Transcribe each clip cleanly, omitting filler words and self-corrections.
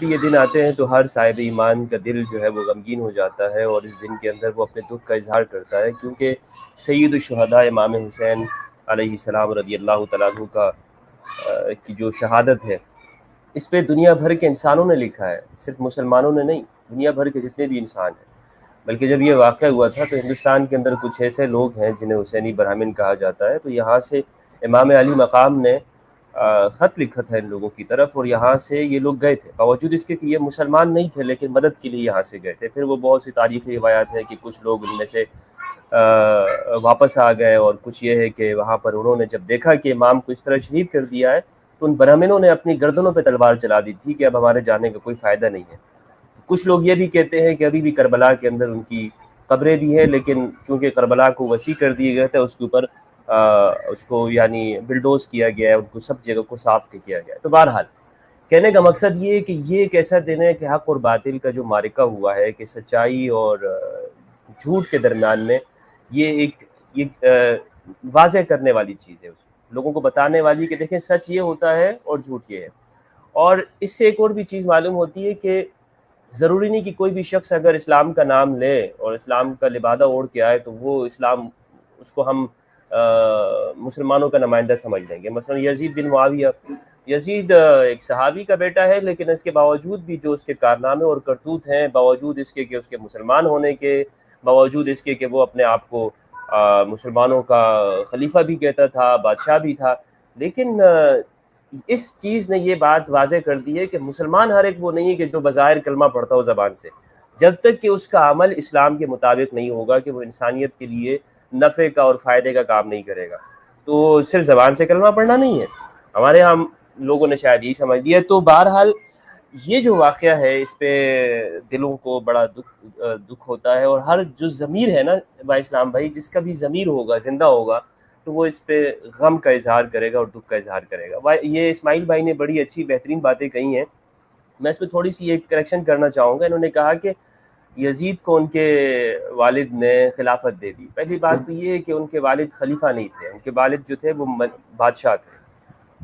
یہ دن آتے ہیں تو ہر صاحب ایمان کا دل جو ہے وہ غمگین ہو جاتا ہے، اور اس دن کے اندر وہ اپنے دکھ کا اظہار کرتا ہے، کیونکہ سید الشہداء امام حسین علیہ السلام رضی اللہ تعالیٰ عنہ کی جو شہادت ہے، اس پہ دنیا بھر کے انسانوں نے لکھا ہے، صرف مسلمانوں نے نہیں، دنیا بھر کے جتنے بھی انسان ہیں۔ بلکہ جب یہ واقعہ ہوا تھا تو ہندوستان کے اندر کچھ ایسے لوگ ہیں جنہیں حسینی برہمن کہا جاتا ہے، تو یہاں سے امام علی مقام نے خط لکھا تھا ان لوگوں کی طرف، اور یہاں سے یہ لوگ گئے تھے، باوجود اس کے کہ یہ مسلمان نہیں تھے، لیکن مدد کے لیے یہاں سے گئے تھے۔ پھر وہ بہت سی تاریخی روایات ہیں کہ کچھ لوگ ان میں سے واپس آ گئے، اور کچھ یہ ہے کہ وہاں پر انہوں نے جب دیکھا کہ امام کو اس طرح شہید کر دیا ہے تو ان برہمنوں نے اپنی گردنوں پہ تلوار چلا دی تھی کہ اب ہمارے جانے کا کوئی فائدہ نہیں ہے۔ کچھ لوگ یہ بھی کہتے ہیں کہ ابھی بھی کربلا کے اندر ان کی قبریں بھی ہیں، لیکن چونکہ کربلا کو وسیع کر دیے گئے تھے، اس کے اوپر اس کو یعنی بلڈوز کیا گیا ہے، ان کو سب جگہ کو صاف کیا گیا ہے۔ تو بہرحال کہنے کا مقصد یہ ہے کہ یہ ایک ایسا دن ہے کہ حق اور باطل کا جو معرکہ ہوا ہے، کہ سچائی اور جھوٹ کے درمیان میں یہ ایک واضح کرنے والی چیز ہے، اس کو لوگوں کو بتانے والی کہ دیکھیں سچ یہ ہوتا ہے اور جھوٹ یہ ہے۔ اور اس سے ایک اور بھی چیز معلوم ہوتی ہے کہ ضروری نہیں کہ کوئی بھی شخص اگر اسلام کا نام لے اور اسلام کا لبادہ اوڑھ کے آئے تو وہ اسلام، اس کو ہم مسلمانوں کا نمائندہ سمجھ لیں گے۔ مثلا یزید بن معاویہ، یزید ایک صحابی کا بیٹا ہے، لیکن اس کے باوجود بھی جو اس کے کارنامے اور کرتوت ہیں، باوجود اس کے کہ اس کے مسلمان ہونے کے، باوجود اس کے کہ وہ اپنے آپ کو مسلمانوں کا خلیفہ بھی کہتا تھا، بادشاہ بھی تھا، لیکن اس چیز نے یہ بات واضح کر دی ہے کہ مسلمان ہر ایک وہ نہیں ہے کہ جو بظاہر کلمہ پڑھتا ہو زبان سے، جب تک کہ اس کا عمل اسلام کے مطابق نہیں ہوگا، کہ وہ انسانیت کے لیے نفع کا اور فائدے کا کام نہیں کرے گا، تو صرف زبان سے کلمہ پڑھنا نہیں ہے۔ ہمارے ہم لوگوں نے شاید یہی سمجھ لیا۔ تو بہرحال یہ جو واقعہ ہے اس پہ دلوں کو بڑا دکھ ہوتا ہے، اور ہر جو ضمیر ہے نا بھائی اسلام بھائی، جس کا بھی ضمیر ہوگا، زندہ ہوگا، تو وہ اس پہ غم کا اظہار کرے گا اور دکھ کا اظہار کرے گا۔ یہ اسماعیل بھائی نے بڑی اچھی بہترین باتیں کہی ہیں، میں اس پہ تھوڑی سی ایک کریکشن کرنا چاہوں گا۔ انہوں نے کہا کہ یزید کو ان کے والد نے خلافت دے دی۔ پہلی بات تو یہ ہے کہ ان کے والد خلیفہ نہیں تھے، ان کے والد جو تھے وہ بادشاہ تھے،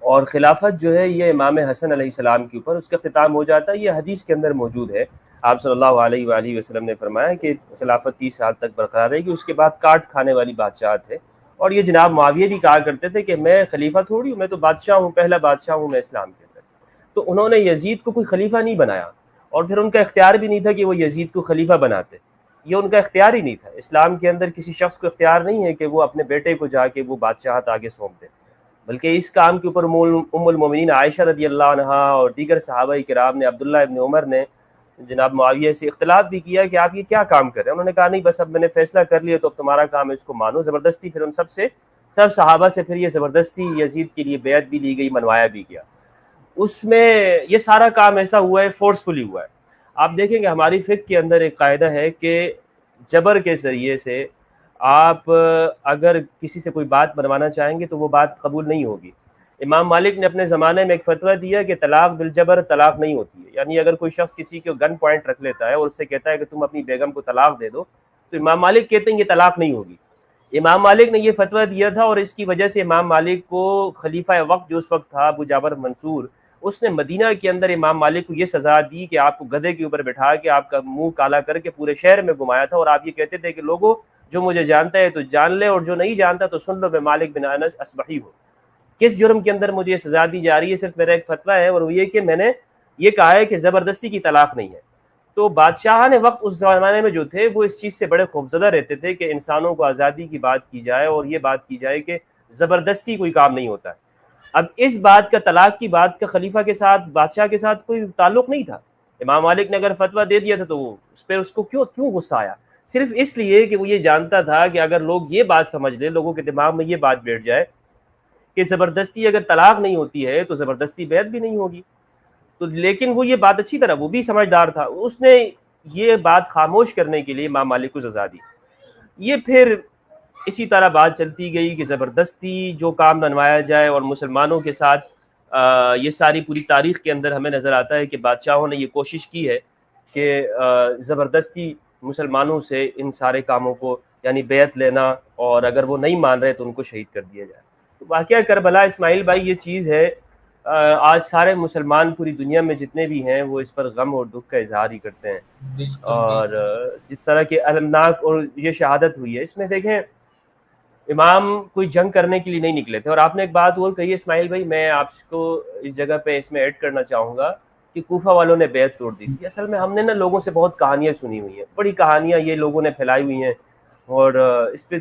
اور خلافت جو ہے یہ امام حسن علیہ السلام کے اوپر اس کا اختتام ہو جاتا ہے۔ یہ حدیث کے اندر موجود ہے، آپ صلی اللہ علیہ وآلہ وسلم نے فرمایا کہ خلافت 30 سال تک برقرار رہے گی، اس کے بعد کاٹ کھانے والی بادشاہت ہے۔ اور یہ جناب معاویہ بھی کہا کرتے تھے کہ میں خلیفہ تھوڑی ہوں، میں تو بادشاہ ہوں، پہلا بادشاہ ہوں میں اسلام کے اندر۔ تو انہوں نے یزید کو کوئی خلیفہ نہیں بنایا، اور پھر ان کا اختیار بھی نہیں تھا کہ وہ یزید کو خلیفہ بناتے، یہ ان کا اختیار ہی نہیں تھا۔ اسلام کے اندر کسی شخص کو اختیار نہیں ہے کہ وہ اپنے بیٹے کو جا کے وہ بادشاہت آگے سونپ دے، بلکہ اس کام کے اوپر ام المومنین عائشہ رضی اللہ عنہا اور دیگر صحابہ کرام نے، عبداللہ ابن عمر نے جناب معاویہ سے اختلاف بھی کیا کہ آپ یہ کیا کام کر رہے ہیں۔ انہوں نے کہا نہیں، بس اب میں نے فیصلہ کر لیا تو اب تمہارا کام ہے اس کو مانو۔ زبردستی پھر ان سب صحابہ سے پھر یہ زبردستی یزید کے لیے بیعت بھی لی گئی، منوایا بھی گیا۔ اس میں یہ سارا کام ایسا ہوا ہے، فورسفلی ہوا ہے۔ آپ دیکھیں گے ہماری فقہ کے اندر ایک قاعدہ ہے کہ جبر کے ذریعے سے آپ اگر کسی سے کوئی بات بنوانا چاہیں گے تو وہ بات قبول نہیں ہوگی۔ امام مالک نے اپنے زمانے میں ایک فتویٰ دیا کہ طلاق بالجبر طلاق نہیں ہوتی ہے، یعنی اگر کوئی شخص کسی کو گن پوائنٹ رکھ لیتا ہے اور اس سے کہتا ہے کہ تم اپنی بیگم کو طلاق دے دو، تو امام مالک کہتے ہیں یہ طلاق نہیں ہوگی۔ امام مالک نے یہ فتویٰ دیا تھا، اور اس کی وجہ سے امام مالک کو خلیفہ وقت جو اس وقت تھا ابو جعفر منصور، اس نے مدینہ کے اندر امام مالک کو یہ سزا دی کہ آپ کو گدھے کے اوپر بٹھا کے آپ کا منہ کالا کر کے پورے شہر میں گھمایا تھا، اور آپ یہ کہتے تھے کہ لوگوں جو مجھے جانتا ہے تو جان لے، اور جو نہیں جانتا تو سن لو، میں مالک بن انس اصبحی ہوں۔ کس جرم کے اندر مجھے یہ سزا دی جا رہی ہے؟ صرف میرا ایک فتویٰ ہے، اور وہ یہ کہ میں نے یہ کہا ہے کہ زبردستی کی طلاق نہیں ہے۔ تو بادشاہان وقت اس زمانے میں جو تھے وہ اس چیز سے بڑے خوفزدہ رہتے تھے کہ انسانوں کو آزادی کی بات کی جائے، اور یہ بات کی جائے کہ زبردستی کوئی کام نہیں ہوتا ہے۔ اب اس بات کا، طلاق کی بات کا خلیفہ کے ساتھ، بادشاہ کے ساتھ کوئی تعلق نہیں تھا۔ امام مالک نے اگر فتویٰ دے دیا تھا تو اس پہ اس کو کیوں غصہ آیا؟ صرف اس لیے کہ وہ یہ جانتا تھا کہ اگر لوگ یہ بات سمجھ لیں، لوگوں کے دماغ میں یہ بات بیٹھ جائے کہ زبردستی اگر طلاق نہیں ہوتی ہے تو زبردستی بیعت بھی نہیں ہوگی، تو لیکن وہ یہ بات اچھی طرح، وہ بھی سمجھدار تھا، اس نے یہ بات خاموش کرنے کے لیے امام مالک کو سزا دی۔ یہ پھر اسی طرح بات چلتی گئی کہ زبردستی جو کام بنوایا جائے، اور مسلمانوں کے ساتھ یہ ساری پوری تاریخ کے اندر ہمیں نظر آتا ہے کہ بادشاہوں نے یہ کوشش کی ہے کہ زبردستی مسلمانوں سے ان سارے کاموں کو یعنی بیعت لینا، اور اگر وہ نہیں مان رہے تو ان کو شہید کر دیا جائے۔ تو واقعہ کربلا اسماعیل بھائی یہ چیز ہے آج سارے مسلمان پوری دنیا میں جتنے بھی ہیں وہ اس پر غم اور دکھ کا اظہار ہی کرتے ہیں. بالکل اور بالکل جس طرح کی المناک اور یہ شہادت ہوئی ہے، اس میں دیکھیں امام کوئی جنگ کرنے کے لیے نہیں نکلے تھے. اور آپ نے ایک بات اور کہی ہے اسماعیل بھائی، میں آپ کو اس جگہ پہ اس میں ایڈ کرنا چاہوں گا کہ کوفہ والوں نے بیعت توڑ دی تھی. اصل میں ہم نے نا لوگوں سے بہت کہانیاں سنی ہوئی ہیں، بڑی کہانیاں یہ لوگوں نے پھیلائی ہوئی ہیں، اور اس پہ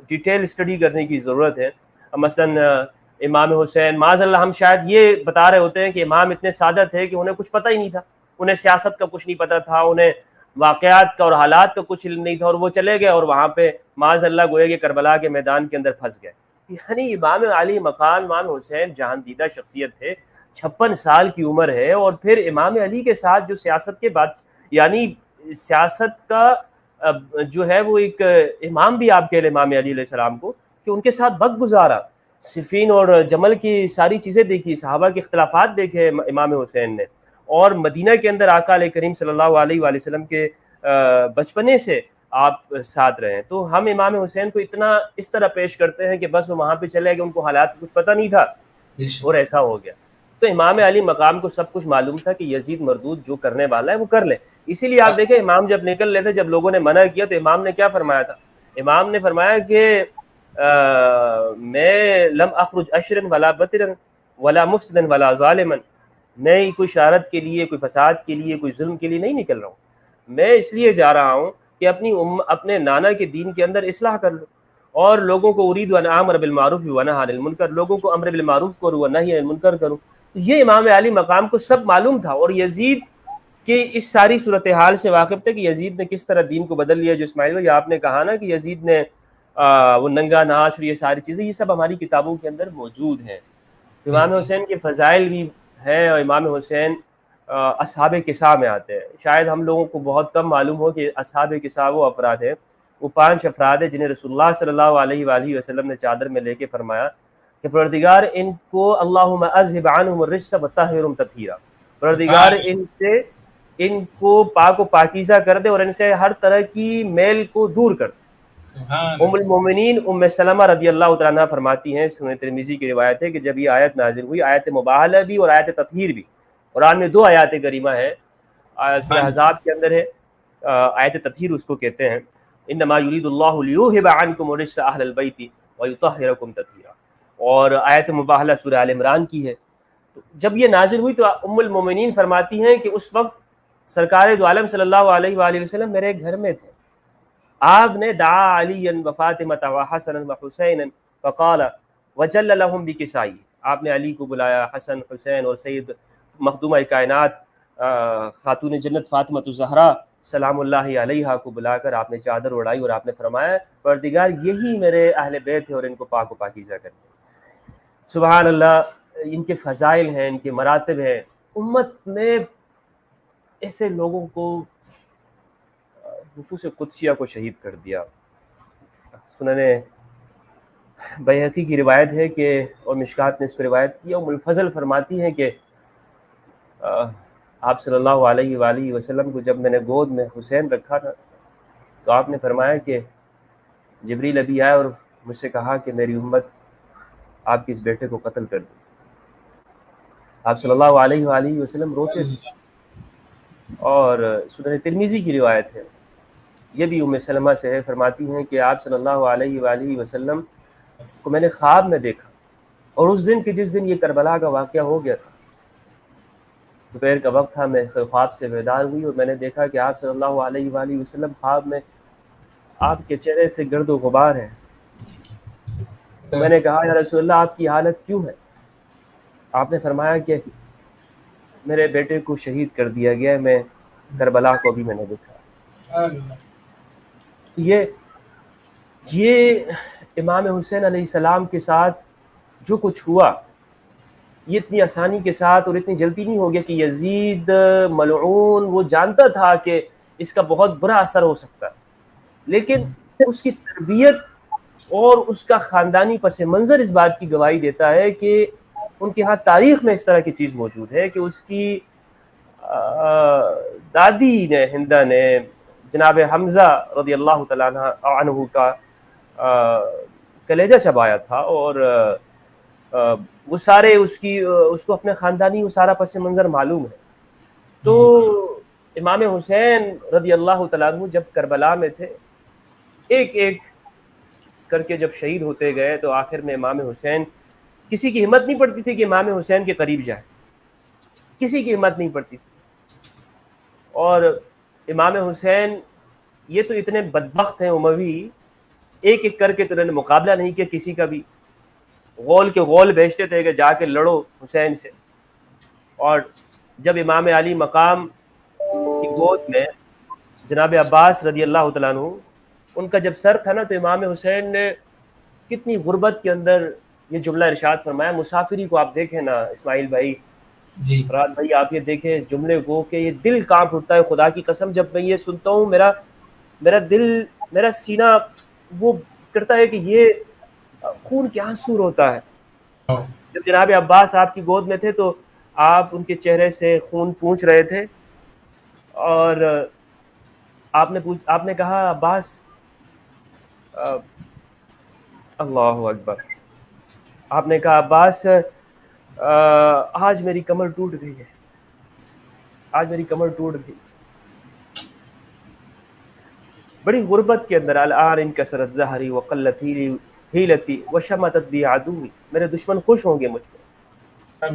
ڈیٹیل اسٹڈی کرنے کی ضرورت ہے. مثلاً امام حسین، معاذ اللہ ہم شاید یہ بتا رہے ہوتے ہیں کہ امام اتنے سادہ تھے کہ انہیں کچھ پتہ ہی نہیں تھا، انہیں سیاست کا کچھ نہیں پتہ تھا، انہیں واقعات کا اور حالات کا کچھ علم نہیں تھا، اور وہ چلے گئے اور وہاں پہ معاذ اللہ گویا کہ کربلا کے میدان کے اندر پھنس گئے. یعنی امام علی مقام امام حسین جہاندیدہ شخصیت تھے، 56 سال کی عمر ہے، اور پھر امام علی کے ساتھ جو سیاست کے بعد یعنی سیاست کا جو ہے وہ ایک امام بھی آپ کہہ لیں امام علی علیہ السلام کو، کہ ان کے ساتھ وقت گزارا، صفین اور جمل کی ساری چیزیں دیکھی، صحابہ کے اختلافات دیکھے امام حسین نے، اور مدینہ کے اندر آقا علیہ کریم صلی اللہ علیہ وآلہ وسلم کے بچپنے سے آپ ساتھ رہے ہیں. تو ہم امام حسین کو اتنا اس طرح پیش کرتے ہیں کہ بس وہ وہاں پہ چلے گئے، ان کو حالات کچھ پتہ نہیں تھا بے شک. اور ایسا ہو گیا. تو امام علی مقام کو سب کچھ معلوم تھا کہ یزید مردود جو کرنے والا ہے وہ کر لے. اسی لیے آپ دیکھیں امام جب نکل لیتے، جب لوگوں نے منع کیا تو امام نے کیا فرمایا تھا؟ امام نے فرمایا کہ میں لم اخرج اشرا ولا بطرا ولا مفسدا ولا ظالما، میں کوئی شرارت کے لیے، کوئی فساد کے لیے، کوئی ظلم کے لیے نہیں نکل رہا ہوں، میں اس لیے جا رہا ہوں کہ اپنے نانا کے دین کے اندر اصلاح کر لوں، اور لوگوں کو ارید ان امر بالمعروف ونہی عن المنکر، لوگوں کو امر بالمعروف کروں اور نہی عن المنکر کروں. یہ امام علی مقام کو سب معلوم تھا، اور یزید کہ اس ساری صورتحال سے واقف تھے کہ یزید نے کس طرح دین کو بدل لیا. جو اسماعیل بھائی آپ نے کہا نا کہ یزید نے وہ ننگا ناچ اور یہ ساری چیزیں، یہ سب ہماری کتابوں کے اندر موجود ہیں. جی امام جی حسین کے فضائل بھی ہیں، اور امام حسین اصحاب کسا میں آتے ہیں. شاید ہم لوگوں کو بہت کم معلوم ہو کہ اصحاب کسا وہ افراد ہیں، وہ 5 افراد ہیں جنہیں رسول اللہ صلی اللہ علیہ وآلہ وسلم نے چادر میں لے کے فرمایا کہ پروردگار ان کو اللہم اذہب عنہم الرجس وطہرہم تطہیرا، پروردگار سبحان ان کو پاک و پاکیزہ کر دے اور ان سے ہر طرح کی میل کو دور کر دے. سبحان ام المومنین ام سلمہ رضی اللہ تعالیٰ عنہ فرماتی ہیں، سنن ترمذی کی روایت ہے کہ جب یہ آیت نازل ہوئی، آیت مباہلہ بھی اور آیت تطہیر بھی، قرآن میں 2 آیات کریمہ ہیں. سورہ سبحان احزاب کے اندر ہے، آیت تطہیر اس کو کہتے ہیں، انما یرید اللہ لیذہب عنکم الرجس اہل البیت ویطہرکم تطہیرا. اور آیت مباہلہ سورہ آل عمران کی ہے. تو جب یہ نازل ہوئی تو ام المومنین فرماتی ہیں کہ اس وقت سرکار دو عالم صلی اللہ علیہ وآلہ وسلم میرے گھر میں تھے، آپ نے دعا علی و فاطمہ و حسن و حسین فقال وجل لهم بکسائی، آپ نے علی کو بلایا، حسن حسین اور سید مخدومہ کائنات خاتون جنت فاطمہ الزہرا سلام اللہ علیہا کو بلا کر آپ نے چادر اڑائی اور آپ نے فرمایا پروردگار یہی میرے اہل بیت ہے اور ان کو پاک و پاکیزہ کر دے. سبحان اللہ، ان کے فضائل ہیں، ان کے مراتب ہیں. امت نے ایسے لوگوں کو نفوس قدسیہ کو شہید کر دیا. سنن بیہقی کی روایت ہے کہ، اور مشکات نے اس کو روایت کیا، ام الفضل فرماتی ہیں کہ آپ صلی اللہ علیہ وآلہ وسلم کو جب میں نے گود میں حسین رکھا تھا تو آپ نے فرمایا کہ جبریل ابھی آئے اور مجھ سے کہا کہ میری امت آپ کے اس بیٹے کو قتل کر دی. آپ صلی اللہ علیہ وآلہ وسلم روتے تھے. اور سنن ترمذی کی روایت ہے، یہ بھی ام سلمہ سے ہے، فرماتی ہیں کہ آپ صلی اللہ علیہ وآلہ وسلم کو میں نے خواب میں دیکھا، اور اس دن کہ جس دن یہ کربلا کا واقعہ ہو گیا تھا، دوپہر کا وقت تھا، میں خواب سے بیدار ہوئی اور میں نے دیکھا کہ آپ صلی اللہ علیہ وآلہ وسلم خواب میں آپ کے چہرے سے گرد و غبار ہے. تو میں نے کہا یا رسول اللہ آپ کی حالت کیوں ہے؟ آپ نے فرمایا کہ میرے بیٹے کو شہید کر دیا گیا، میں کربلا کو بھی میں نے دیکھا. یہ امام حسین علیہ السلام کے ساتھ جو کچھ ہوا، یہ اتنی آسانی کے ساتھ اور اتنی جلدی نہیں ہو گیا کہ یزید ملعون وہ جانتا تھا کہ اس کا بہت برا اثر ہو سکتا ہے، لیکن اس کی تربیت اور اس کا خاندانی پس منظر اس بات کی گواہی دیتا ہے کہ ان کے ہاں تاریخ میں اس طرح کی چیز موجود ہے کہ اس کی دادی نے، ہندہ نے، جناب حمزہ رضی اللہ تعالیٰ عنہ کا کلیجہ چبایا تھا، اور وہ سارے اس کو اپنے خاندانی وہ سارا پس منظر معلوم ہے. تو امام حسین رضی اللہ تعالیٰ عنہ جب کربلا میں تھے، ایک ایک کر کے جب شہید ہوتے گئے تو آخر میں امام حسین، کسی کی ہمت نہیں پڑتی تھی کہ امام حسین کے قریب جائے، کسی کی ہمت نہیں پڑتی تھی. اور امام حسین یہ تو اتنے بدبخت ہیں اموی، ایک ایک کر کے تو انہوں نے مقابلہ نہیں کیا کسی کا بھی، غول کے غول بھیجتے تھے کہ جا کے لڑو حسین سے. اور جب امام علی مقام کی گود میں جناب عباس رضی اللہ تعالیٰ عنہ ان کا جب سر تھا نا، تو امام حسین نے کتنی غربت کے اندر یہ جملہ ارشاد فرمایا. مسافری کو آپ دیکھیں نا اسماعیل بھائی، جی فراد بھائی، آپ یہ دیکھیں جملے کو کہ یہ دل کانپ اٹھتا ہے. خدا کی قسم جب میں یہ سنتا ہوں میرا دل، میرا سینہ وہ کرتا ہے کہ یہ خون کے آنسو ہوتا ہے. جب جناب عباس آپ کی گود میں تھے تو آپ ان کے چہرے سے خون پونچھ رہے تھے، اور آپ نے کہا عباس، اللہ اکبر، آپ نے کہا عباس آج میری کمر ٹوٹ گئی ہے، آج میری کمر ٹوٹ گئی. بڑی غربت کے اندر، الان انکسرت ظہری وقلت حیلتی وشمتت بی عدوی، میرے دشمن خوش ہوں گے مجھ پہ.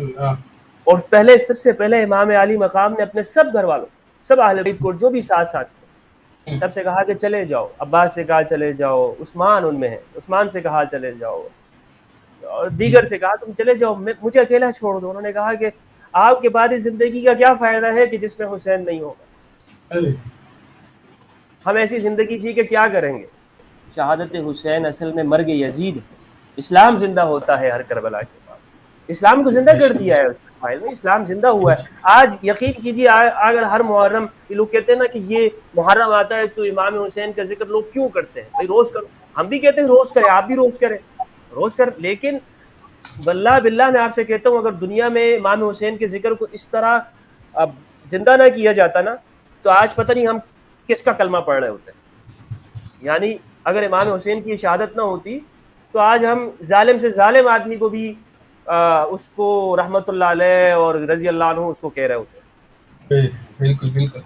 اور سب سے پہلے امام علی مقام نے اپنے سب گھر والوں، سب اہل بیت کو جو بھی ساتھ تھے، سب سے کہا کہ چلے جاؤ. عباس سے کہا چلے جاؤ، عثمان ان میں ہے، عثمان سے کہا چلے جاؤ، اور دیگر سے کہا تم چلے جاؤ، مجھے اکیلا چھوڑ دو. انہوں نے کہا کہ آپ کے بعد اس زندگی کا کیا فائدہ ہے کہ جس میں حسین نہیں ہوگا، ہم ایسی زندگی جی کے کیا کریں گے. شہادت حسین اصل میں مرگ یزید ہے. اسلام زندہ ہوتا ہے ہر کربلا کے بعد، اسلام کو زندہ کر دیا ہے اسماعیل میں، اسلام زندہ ہوا ہے. آج یقین کیجیے اگر ہر محرم، یہ لوگ کہتے ہیں نا کہ یہ محرم آتا ہے تو امام حسین کا ذکر لوگ کیوں کرتے ہیں، بھائی روز کرو. ہم بھی کہتے ہیں روز کریں، آپ بھی روز کریں، روز کر. لیکن واللہ باللہ میں آپ سے کہتا ہوں، اگر دنیا میں امام حسین کے ذکر کو اس طرح اب زندہ نہ کیا جاتا نا، تو آج پتہ نہیں ہم کس کا کلمہ پڑھ رہے ہوتے. یعنی اگر امام حسین کی شہادت نہ ہوتی تو آج ہم ظالم سے ظالم آدمی کو بھی اس کو رحمت اللہ علیہ اور رضی اللہ عنہ اس کو کہہ رہے ہوتے. بالکل بالکل.